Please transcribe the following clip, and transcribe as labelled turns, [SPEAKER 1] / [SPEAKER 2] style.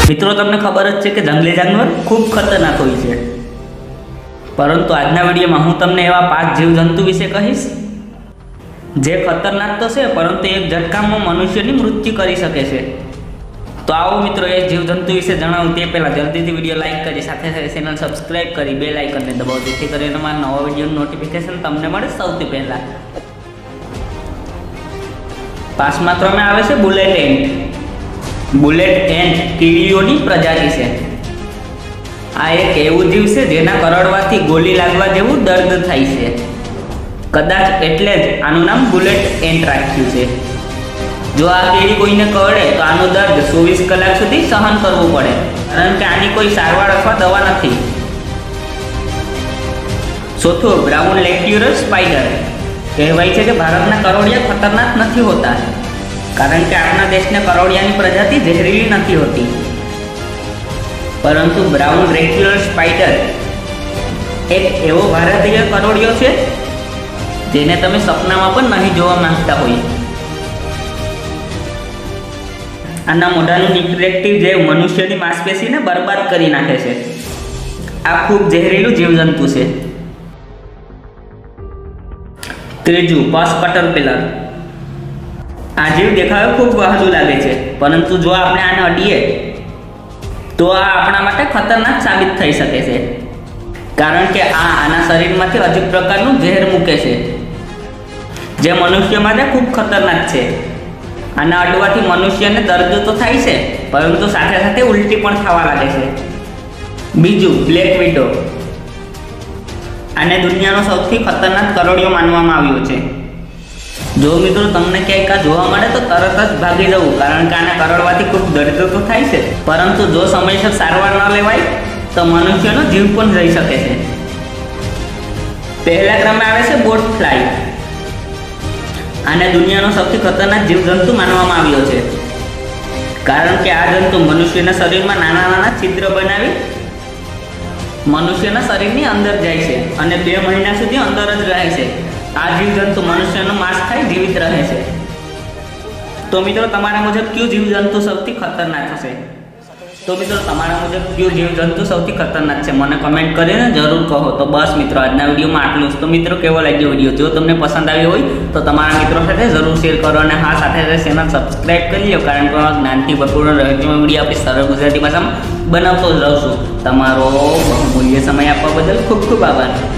[SPEAKER 1] મિત્રો તમને ખબર જ છે કે જંગલી જાનવર ખૂબ ખતરનાક હોય છે, પરંતુ આજના વિડીયોમાં હું તમને એવા 5 જીવજંતુ વિશે કહીશ જે ખતરનાક તો છે પરંતુ એક ઝટકામાં મનુષ્યની મૃત્યુ કરી શકે છે। તો આવો મિત્રો એ જીવજંતુ વિશે જણાવું તે પહેલાં જલ્દીથી વિડીયો લાઇક કરી સાથે સાથે ચેનલ સબસ્ક્રાઇબ કરી બેલ આઇકનને દબાવો, જેથી કરીને મારા નવા વિડીયોનું નોટિફિકેશન તમને મળે સૌથી પહેલાં। 5મા ક્રમે આવે છે બુલેટ એન્ટ। બુલેટ એન્ટ કીડીઓની પ્રજાતિ છે। આ એક એવું જીવ છે જેના કરડવાથી ગોળી લાગવા જેવું દર્દ થાય છે, કદાચ એટલે જ આનું નામ બુલેટ એન્ટ રાખ્યું છે। જો આ કીડી કોઈને કરડે તો આનું દર્દ 24 કલાક સુધી સહન કરવું પડે, કારણ કે આની કોઈ સારવાર અથવા દવા નથી। ચોથું બ્રાઉન લેક્યુરસ સ્પાઈડર। કહેવાય છે કે ભારતના કરોડિયા ખતરનાક નથી હોતા, કારણ કે આપણા દેશને કરોડિયાની પ્રજાતિ ઝેરીલી નથી હોતી, પરંતુ બ્રાઉન રેગ્યુલર સ્પાઈડર એક એવો ભારતીય કરોડિયો છે જેને તમે સપનામાં પણ નહીં જોવા માંગતા હોય। આના મોઢાનું રિફ્લેક્ટિવ જેવ મનુષ્યની માંસપેશીને બરબાદ કરી નાખે છે। આ ખૂબ ઝેરીલું જીવજંતુ છે। ત્રીજું પસ કટરપિલર। આ જીવ દેખાવે ખૂબ વહાલું લાગે છે, પરંતુ જો આપણે આને અડીએ તો આ આપણા માટે ખતરનાક સાબિત થઈ શકે છે, કારણ કે આના શરીરમાંથી અજીબ પ્રકારનું ઝેર મૂકે છે જે મનુષ્ય માટે ખૂબ ખતરનાક છે। આના અડવાથી મનુષ્યને દર્દ તો થાય છે, પરંતુ સાથે સાથે ઉલટી પણ થવા લાગે છે। બીજું બ્લેક વિડો। આને દુનિયાનો સૌથી ખતરનાક કરોડિયો માનવામાં આવ્યો છે। જો મિત્રો તમને ક્યાંક આ જોવા મળે તો તરત જ ભાગી જવું, કારણ કે આને કરડવાથી ખૂબ દર્દ તો થાય છે, પરંતુ જો સમયસર સારવાર ન લેવાય તો મનુષ્યનો જીવ પણ જઈ શકે છે। પહેલા ક્રમે આવે છે બોટ ફ્લાય। આને દુનિયાનો સૌથી ખતરનાક જીવજંતુ માનવામાં આવ્યો છે, કારણ કે આ જંતુ મનુષ્યના શરીરમાં નાના નાના છિદ્ર બનાવી મનુષ્યના શરીરની અંદર જાય છે અને 2 મહિના સુધી અંદર જ રહે છે। આ જીવજંતુ મનુષ્યનું માંસ ખાઈ જીવિત રહે છે। તો મિત્રો તમારા મુજબ કયું જીવજંતુ સૌથી ખતરનાક હશે? તો મિત્રો તમારા મુજબ કયું જીવજંતુ સૌથી ખતરનાક છે મને કમેન્ટ કરીને જરૂર કહો। તો બસ મિત્રો આજના વિડીયોમાં આટલું જ। તો મિત્રો કેવો લાગ્યો વિડીયો? જો તમને પસંદ આવ્યો હોય તો તમારા મિત્રો સાથે જરૂર શેર કરો, અને હા સાથે સાથે ચેનલ સબસ્ક્રાઈબ કરી લો, કારણ કે જ્ઞાનથી ભરપૂર રહસ્યમય વિડીયો આપણી સરળ ગુજરાતી ભાષામાં બનાવતો જ રહું છું। તમારો બહુમૂલ્ય સમય આપવા બદલ ખૂબ ખૂબ આભાર।